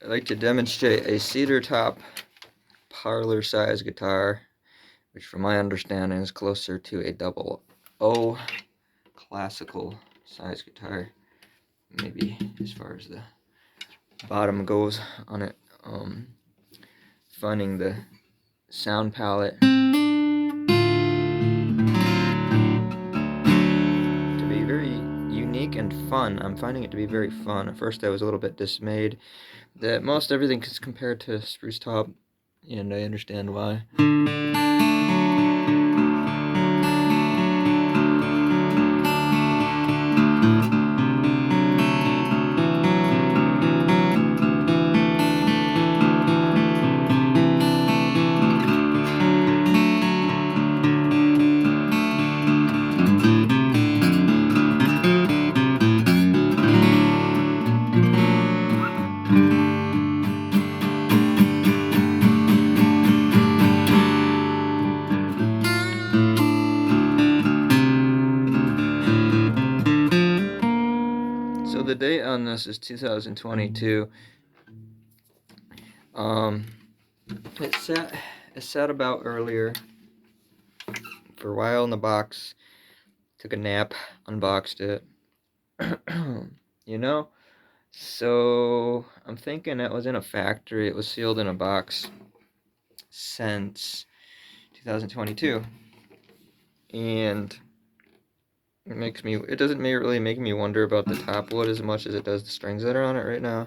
I'd like to demonstrate a cedar top parlor size guitar, which from my understanding is closer to a double O classical size guitar, maybe as far as the bottom goes on it. Finding the sound palette to be very unique and fun. I'm finding it to be very fun. At first I was a little bit dismayed that most everything is compared to spruce top, and I understand why. So the date on this is 2022. It sat about earlier for a while in the box. Took a nap, unboxed it. you know? So I'm thinking it was in a factory. It was sealed in a box since 2022. And it doesn't really make me wonder about the top wood as much as it does the strings that are on it right now,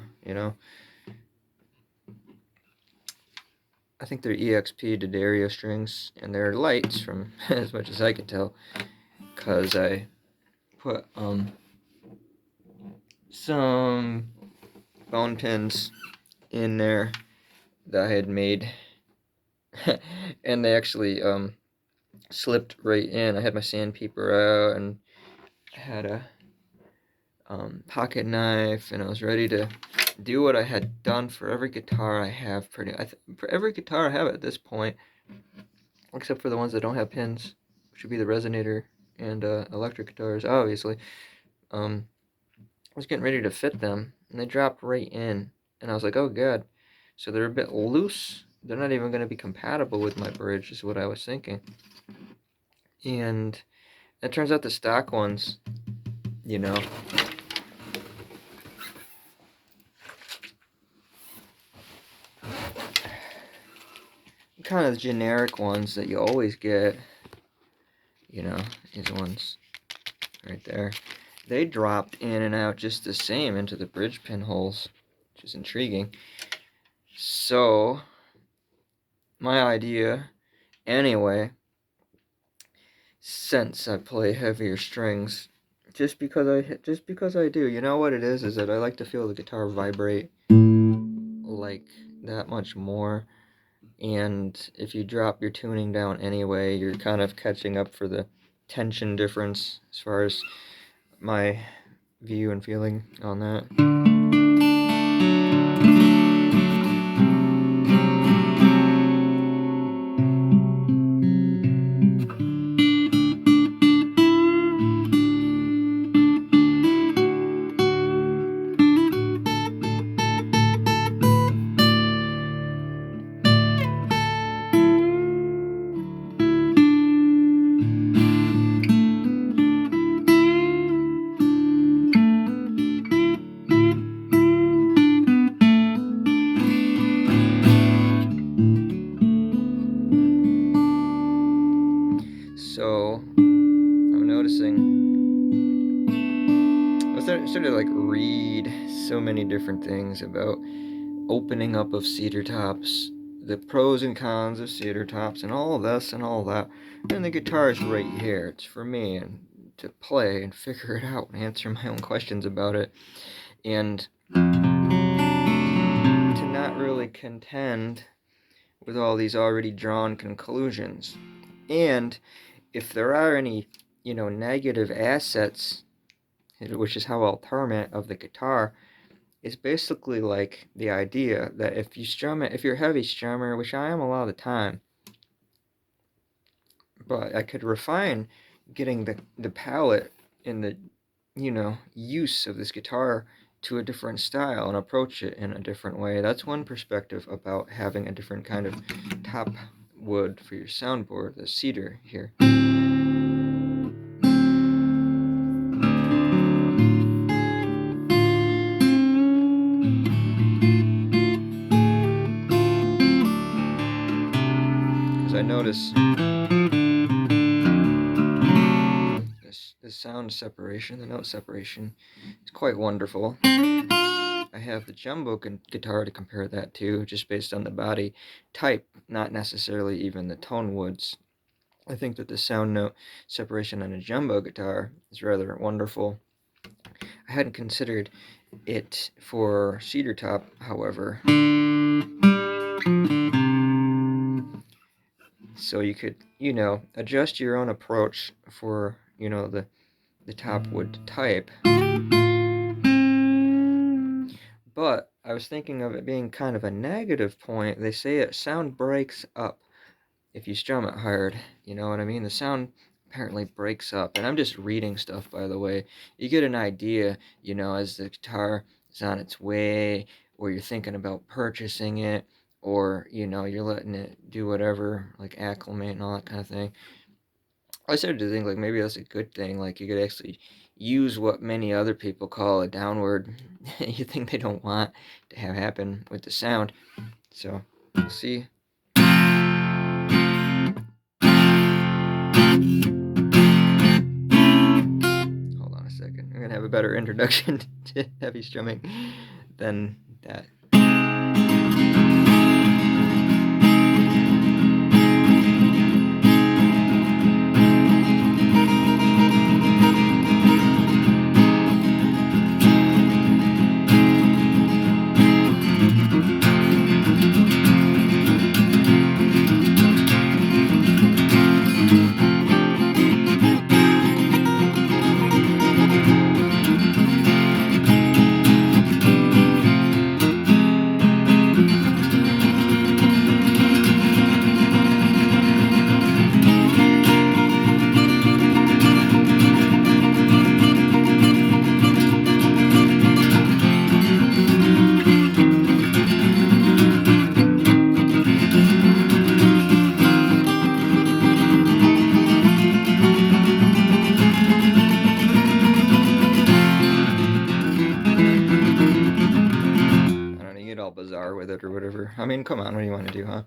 I think they're EXP D'Addario strings, and they're lights from as much as I could tell, because I put some bone pins in there that I had made, and they actually slipped right in. I had my sandpaper out, and I had a pocket knife, and I was ready to do what I had done for every guitar I have. For every guitar I have at this point, except for the ones that don't have pins, which would be the resonator and electric guitars, obviously. I was getting ready to fit them, and they dropped right in, and I was like, oh god. So they're a bit loose. They're not even going to be compatible with my bridge, is what I was thinking. And it turns out the stock ones, kind of generic ones that you always get, these ones right there, they dropped in and out just the same into the bridge pinholes, which is intriguing. So my idea, anyway, since I play heavier strings, just because I do, you know what it is that I like to feel the guitar vibrate like that much more. And if you drop your tuning down anyway, you're kind of catching up for the tension difference as far as my view and feeling on that. So I'm noticing I started to read so many different things about opening up of cedar tops, the pros and cons of cedar tops, and all of this and all that. And the guitar is right here. It's for me and to play and figure it out and answer my own questions about it, and to not really contend with all these already drawn conclusions. And if there are any, negative assets, which is how I'll term it, of the guitar, is basically like the idea that if you're a heavy strummer, which I am a lot of the time, but I could refine getting the palette and the, use of this guitar to a different style and approach it in a different way. That's one perspective about having a different kind of top wood for your soundboard, the cedar here. Because I notice the sound separation, the note separation, is quite wonderful. I have the jumbo guitar to compare that to, just based on the body type, not necessarily even the tone woods. I think that the sound note separation on a jumbo guitar is rather wonderful. I hadn't considered it for cedar top, however. So you could, adjust your own approach for, the top wood type. But I was thinking of it being kind of a negative point. They say sound breaks up if you strum it hard. You know what I mean? The sound apparently breaks up. And I'm just reading stuff, by the way. You get an idea, as the guitar is on its way, or you're thinking about purchasing it, or, you're letting it do whatever, like acclimate and all that kind of thing. I started to think, like, maybe that's a good thing. Like, you could actually use what many other people call a downward you think they don't want to have happen with the sound. So, we'll see. Hold on a second. We're going to have a better introduction to heavy strumming than that. Bizarre with it or whatever. I mean, come on, what do you want to do, huh?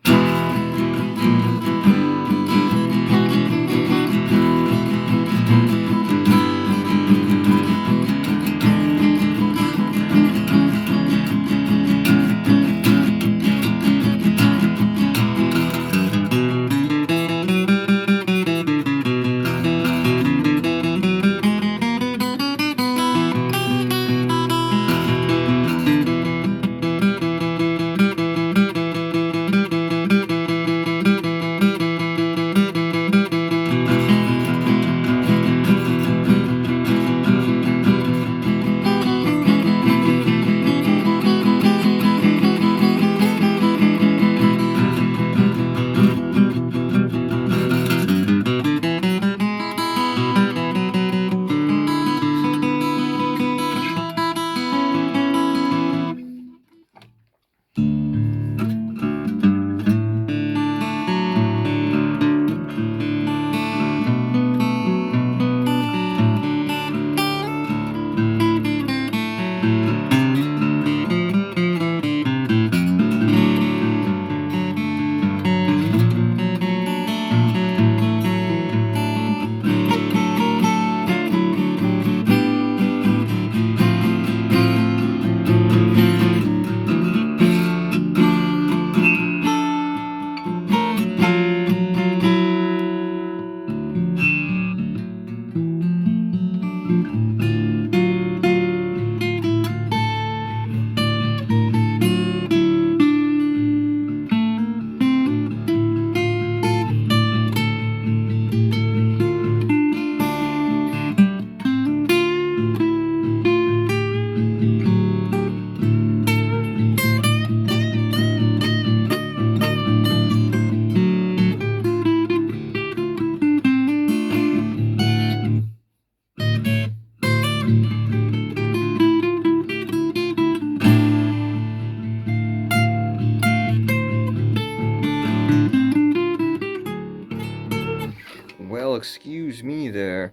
excuse me there.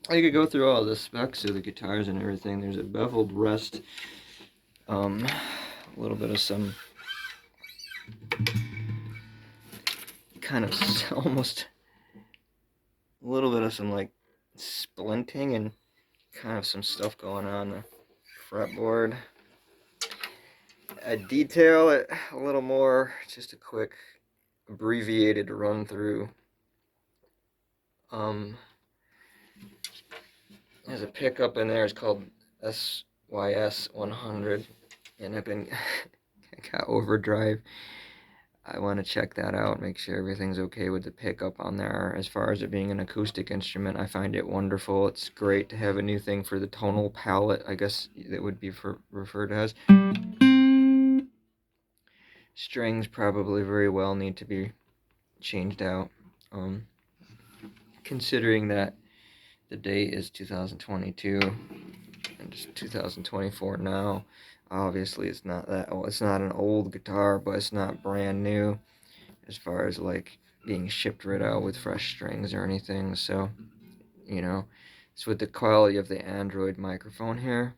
I could go through all the specs of the guitars and everything. There's a beveled rest, a little bit of some kind of almost a little bit of some like splinting and kind of some stuff going on the fretboard. I detail it a little more, just a quick abbreviated run through. There's a pickup in there, it's called SYS 100, and I got overdrive. I want to check that out, make sure everything's okay with the pickup on there. As far as it being an acoustic instrument, I find it wonderful. It's great to have a new thing for the tonal palette, I guess that would be referred to as. Strings probably very well need to be changed out. Considering that the date is 2022 and it's 2024 now, obviously it's not that old. It's not an old guitar, but it's not brand new as far as like being shipped right out with fresh strings or anything. So, you know, it's with the quality of the Android microphone here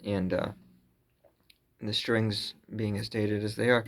and the strings being as dated as they are.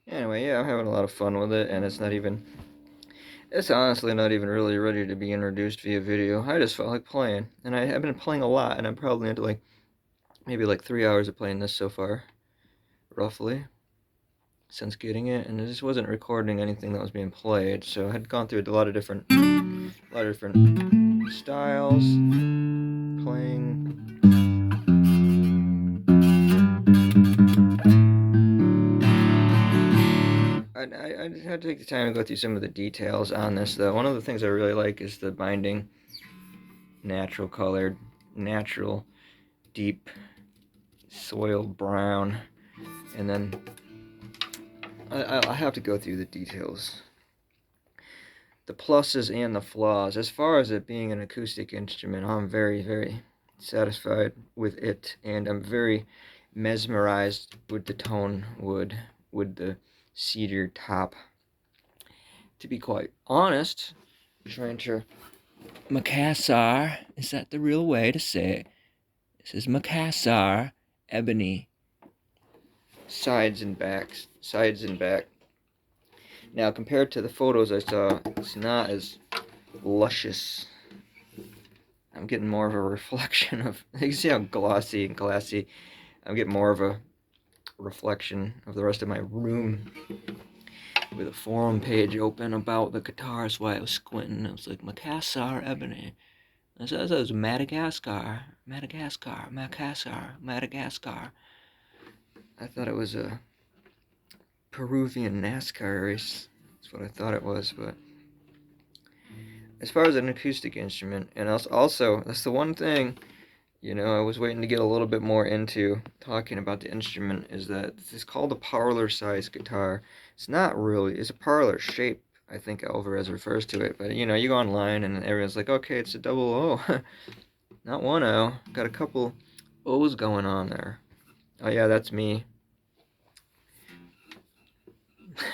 Anyway, yeah, I'm having a lot of fun with it, and it's honestly not even really ready to be introduced via video. I just felt like playing, and I've been playing a lot, and I'm probably into like, maybe like 3 hours of playing this so far, roughly, since getting it, and I just wasn't recording anything that was being played, so I had gone through a lot of different styles, playing. I had to take the time to go through some of the details on this, though. One of the things I really like is the binding, natural colored, natural, deep, soiled brown, and then I have to go through the details. The pluses and the flaws. As far as it being an acoustic instrument, I'm very, very satisfied with it, and I'm very mesmerized with the tone wood, with the cedar top. To be quite honest, trying to Macassar, is that the real way to say it? This is Macassar ebony. Sides and back. Now, compared to the photos I saw, it's not as luscious. I'm getting more of a reflection of, you can see how glossy and glassy. I'm getting more of a reflection of the rest of my room with a forum page open about the guitars while I was squinting. It was like Macassar ebony. It says it was Madagascar. I thought it was a Peruvian NASCAR race. That's what I thought it was, but as far as an acoustic instrument, and also that's the one thing, you know, I was waiting to get a little bit more into talking about the instrument, is that it's called a parlor size guitar. It's not really, it's a parlor shape, I think Alvarez refers to it, but you know, you go online and everyone's like, okay, it's a double O. Not one O, got a couple O's going on there. Oh yeah, that's me.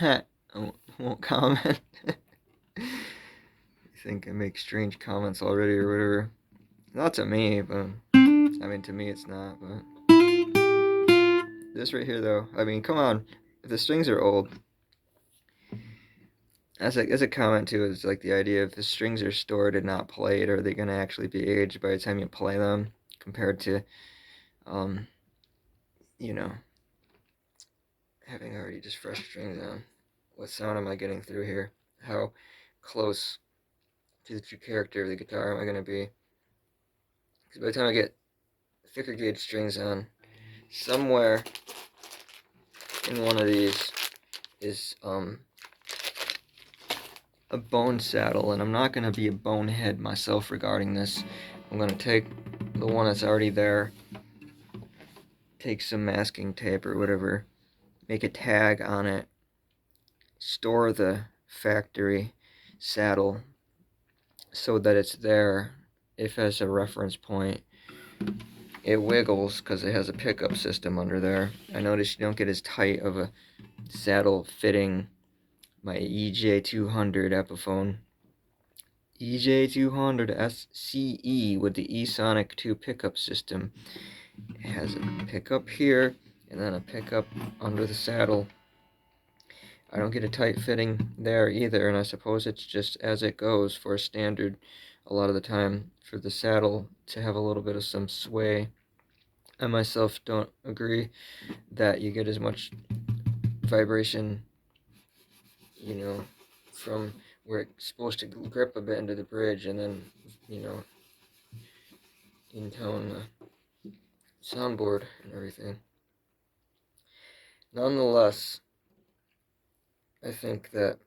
I won't comment. You think I make strange comments already or whatever. Not to me, but I mean, to me it's not, but This right here, though, I mean, come on. If the strings are old, as a comment too, is like the idea if the strings are stored and not played, are they going to actually be aged by the time you play them compared to, um, you know, having already just fresh strings on? What sound am I getting through here? How close to the true character of the guitar am I going to be? Because by the time I get thicker gauge strings on, somewhere in one of these is a bone saddle, and I'm not going to be a bonehead myself regarding this. I'm going to take the one that's already there, take some masking tape or whatever, make a tag on it, store the factory saddle so that it's there if as a reference point. It wiggles because it has a pickup system under there. I noticed you don't get as tight of a saddle fitting my EJ200 Epiphone. EJ200 SCE with the eSonic 2 pickup system. It has a pickup here and then a pickup under the saddle. I don't get a tight fitting there either, and I suppose it's just as it goes for a standard a lot of the time for the saddle to have a little bit of some sway. I myself don't agree that you get as much vibration, you know, from where it's supposed to grip a bit into the bridge and then, you know, intone the soundboard and everything. Nonetheless, I think that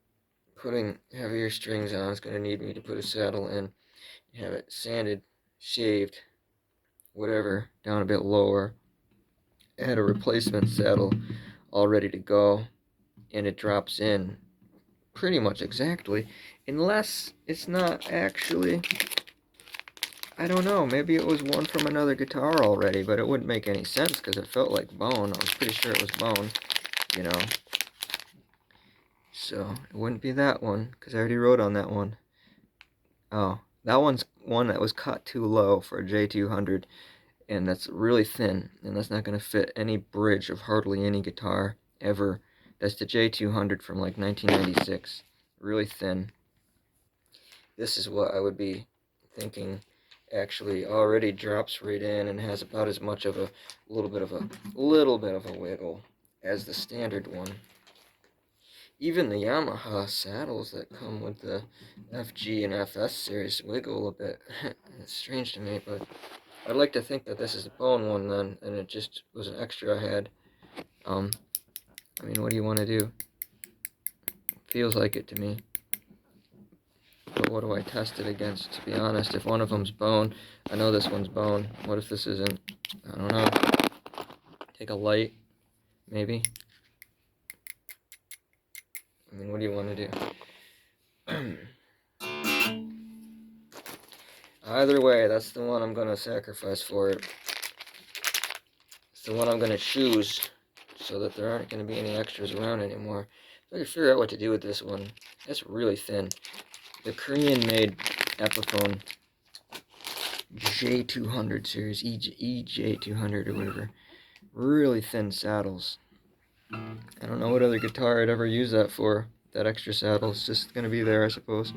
putting heavier strings on is going to need me to put a saddle in, have it sanded, shaved, whatever, down a bit lower, add a replacement saddle all ready to go, and it drops in pretty much exactly, unless it's not actually, I don't know, maybe it was one from another guitar already, but it wouldn't make any sense because it felt like bone. I was pretty sure it was bone, you know. So it wouldn't be that one because I already wrote on that one. Oh, that one's one that was cut too low for a J200, and that's really thin, and that's not going to fit any bridge of hardly any guitar ever. That's the J200 from like 1996. Really thin. This is what I would be thinking actually already drops right in and has about as much of a little bit of a wiggle as the standard one. Even the Yamaha saddles that come with the FG and FS series wiggle a bit. It's strange to me, but I'd like to think that this is a bone one then, and it just was an extra I had. I mean, what do you want to do? Feels like it to me. But what do I test it against, to be honest? If one of them's bone, I know this one's bone. What if this isn't? I don't know. Take a light, maybe? I mean, what do you want to do? Either way, that's the one I'm going to sacrifice for it. It's the one I'm going to choose so that there aren't going to be any extras around anymore. So I can figure out what to do with this one. It's really thin. The Korean-made Epiphone J200 series, EJ200 or whatever. Really thin saddles. I don't know what other guitar I'd ever use that for. That extra saddle. It's just going to be there, I suppose.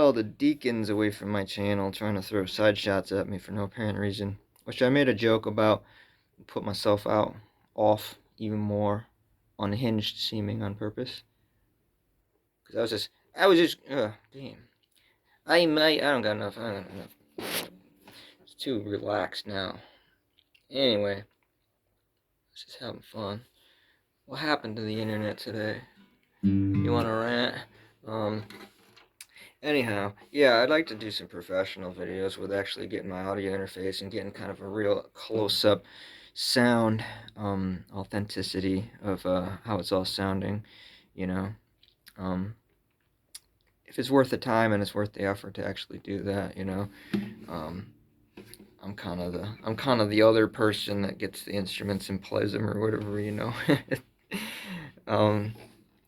all the deacons away from my channel trying to throw side shots at me for no apparent reason. Which I made a joke about, put myself out, off even more, unhinged seeming on purpose. Because damn. I don't got enough. It's too relaxed now. Anyway, just having fun. What happened to the internet today? You want to rant? Anyhow, yeah, I'd like to do some professional videos with actually getting my audio interface and getting kind of a real close-up sound, authenticity of how it's all sounding, you know. If it's worth the time and it's worth the effort to actually do that, you know. I'm kind of the other person that gets the instruments and plays them or whatever, you know.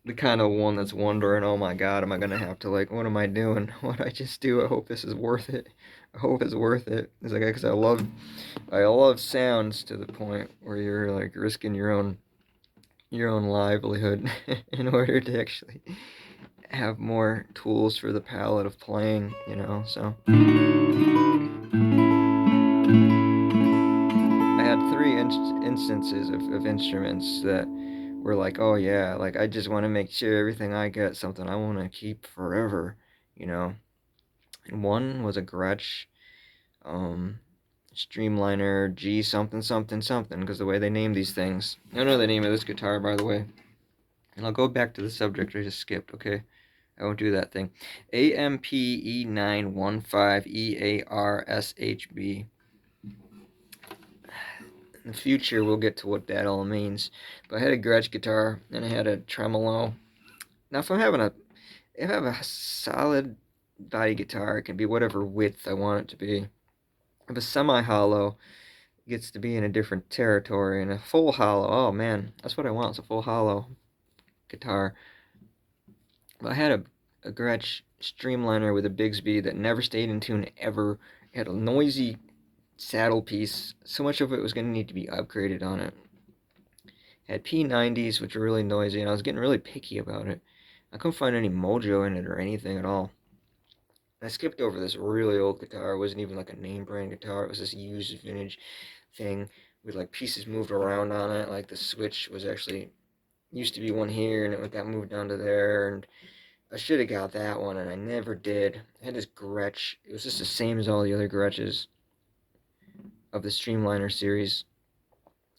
The kind of one that's wondering, oh my God, am I gonna have to, like, what am I doing? What did I just do? I hope this is worth it. I hope it's worth it. It's like, because I love sounds to the point where you're like risking your own livelihood in order to actually have more tools for the palette of playing, you know. So I had three instances of instruments that were like, oh yeah, like I just want to make sure everything I get something I want to keep forever, you know. And one was a Gretsch Streamliner G something something something, because the way they name these things. I don't know the name of this guitar, by the way. And I'll go back to the subject I just skipped, okay? I won't do that thing. AMP-E915-EARSHB. In the future, we'll get to what that all means. But I had a Gretsch guitar, and I had a tremolo. Now, if I have a solid body guitar, it can be whatever width I want it to be. If a semi-hollow, it gets to be in a different territory. And a full hollow, oh man, that's what I want. It's a full hollow guitar. But I had a Gretsch Streamliner with a Bigsby that never stayed in tune ever. It had a noisy saddle piece. So much of it was going to need to be upgraded on it. Had P90s, which were really noisy, and I was getting really picky about it. I couldn't find any mojo in it or anything at all. I skipped over this really old guitar. It wasn't even like a name brand guitar. It was this used vintage thing with like pieces moved around on it. Like the switch was actually used to be one here, and it got moved down to there. And I should have got that one, and I never did. I had this Gretsch. It was just the same as all the other Gretches of the Streamliner series.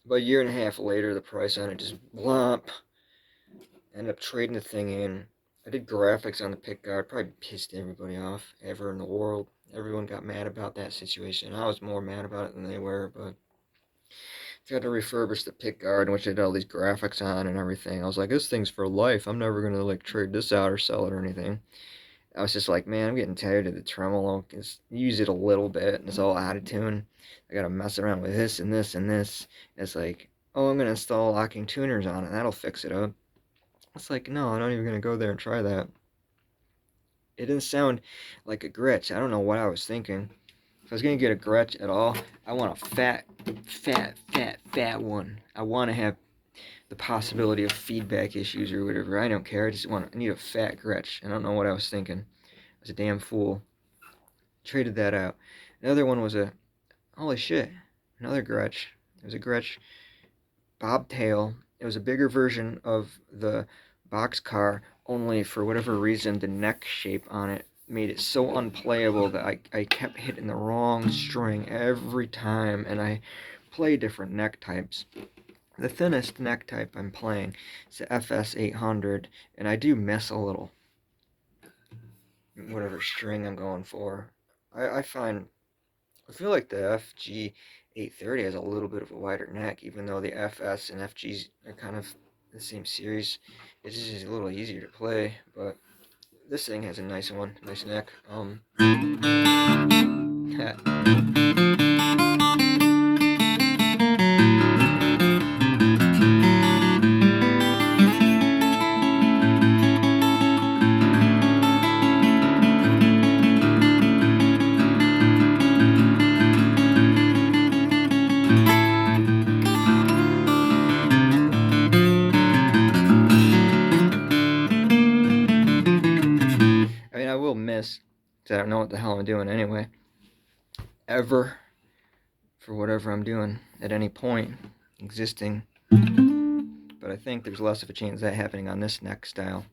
About a year and a half later, the price on it just blomp. I ended up trading the thing in. I did graphics on the pickguard. Probably pissed everybody off ever in the world. Everyone got mad about that situation. I was more mad about it than they were, but tried to refurbish the pickguard, which I did all these graphics on and everything. I was like, this thing's for life. I'm never gonna like trade this out or sell it or anything. I was just like, man, I'm getting tired of the tremolo. Just use it a little bit, and it's all out of tune. I gotta mess around with this and this and this. It's like, oh, I'm gonna install locking tuners on it. That'll fix it up. It's like, no, I'm not even gonna go there and try that. It didn't sound like a Gretsch. I don't know what I was thinking. If I was gonna get a Gretsch at all, I want a fat one. I want to have the possibility of feedback issues or whatever. I don't care. I need a fat Gretsch. I don't know what I was thinking. I was a damn fool. Traded that out. Another one was holy shit, another Gretsch. It was a Gretsch Bobtail. It was a bigger version of the Boxcar, only for whatever reason the neck shape on it made it so unplayable that I kept hitting the wrong string every time, and I play different neck types. The thinnest neck type I'm playing is the FS800, and I do miss a little whatever string I'm going for. I feel like the FG830 has a little bit of a wider neck, even though the FS and FGs are kind of the same series. It's just a little easier to play, but this thing has a nice one, nice neck. I mean, I will miss because I don't know what the hell I'm doing anyway. Ever, for whatever I'm doing at any point existing. But I think there's less of a chance of that happening on this neck style.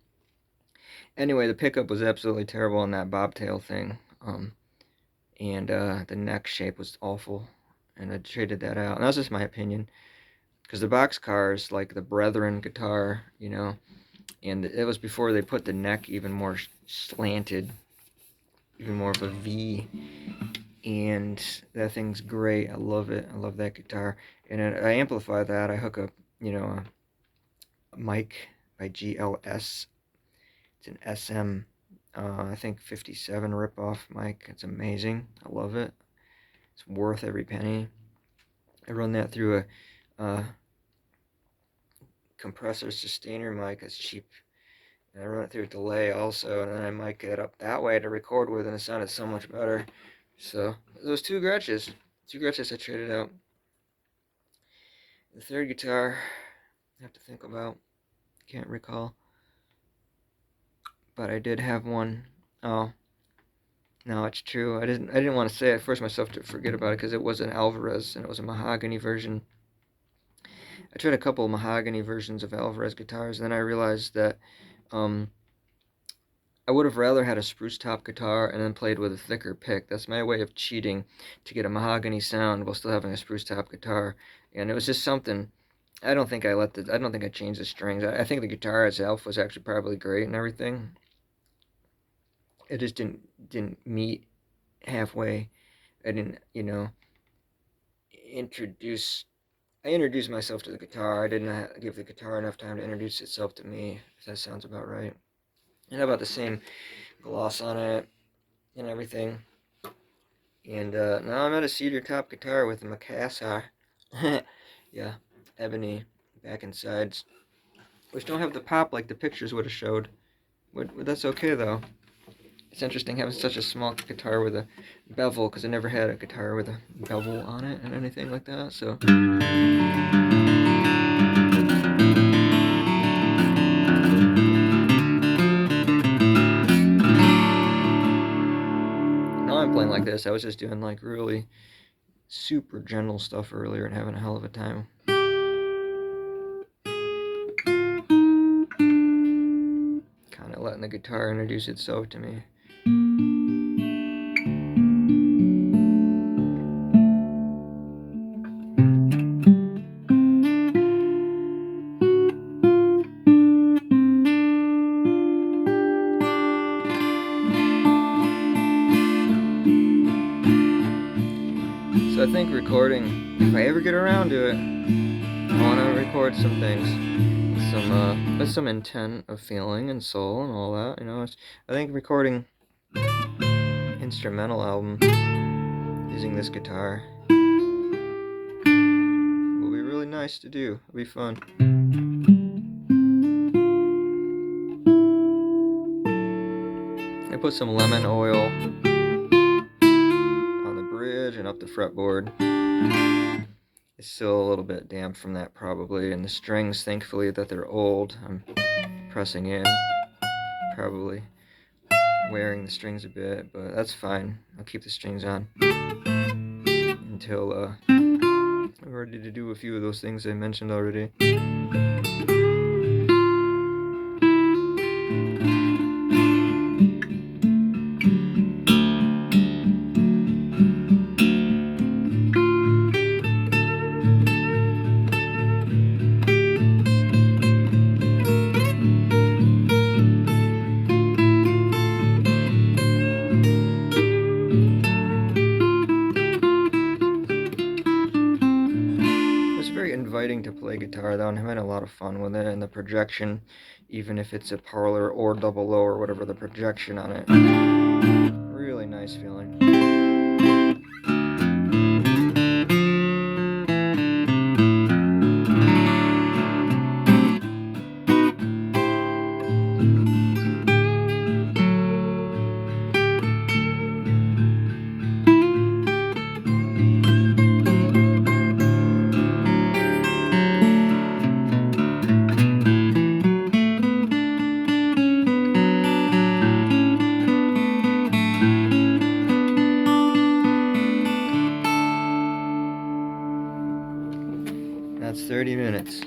Anyway, the pickup was absolutely terrible on that bobtail thing. And the neck shape was awful. And I traded that out. And that's just my opinion. Because the boxcar is like the Brethren guitar, you know. And it was before they put the neck even more slanted. Even more of a V. And that thing's great. I love it. I love that guitar. And I amplify that. I hook up, you know, a mic by GLS. It's an SM, I think 57 rip-off mic. It's amazing. I love it. It's worth every penny. I run that through a compressor sustainer mic. It's cheap. And I run it through a delay also, and then I mic it up that way to record with, and it sounded so much better. So those two Gretsches I traded out. The third guitar, I have to think about. Can't recall. But I did have one. Oh, no, it's true. I didn't want to say it. I forced myself to forget about it because it was an Alvarez and it was a mahogany version. I tried a couple of mahogany versions of Alvarez guitars, and then I realized that I would have rather had a spruce top guitar and then played with a thicker pick. That's my way of cheating to get a mahogany sound while still having a spruce top guitar. And it was just something. I don't think I changed the strings. I think the guitar itself was actually probably great and everything. It just didn't meet halfway. I didn't, you know, introduce myself to the guitar. I didn't give the guitar enough time to introduce itself to me, if that sounds about right. And about the same gloss on it and everything. And now I'm at a cedar top guitar with a Macassar. Yeah, ebony back and sides, which don't have the pop like the pictures would have showed. But that's okay though. It's interesting having such a small guitar with a bevel, because I never had a guitar with a bevel on it and anything like that, so. Now I'm playing like this. I was just doing like really super gentle stuff earlier and having a hell of a time. Kind of letting the guitar introduce itself to me. So I think recording, if I ever get around to it, I want to record some things, with some intent of feeling and soul and all that. You know, I think recording instrumental album using this guitar will be really nice to do. It'll be fun. I put some lemon oil on the bridge and up the fretboard. It's still a little bit damp from that probably, and the strings, thankfully that they're old, I'm pressing in, probably wearing the strings a bit, but that's fine. I'll keep the strings on until I'm ready to do a few of those things I mentioned already. Inviting to play guitar though, and I'm having a lot of fun with it, and the projection, even if it's a parlor or double low or whatever, the projection on it, really nice feeling. That's 30 minutes.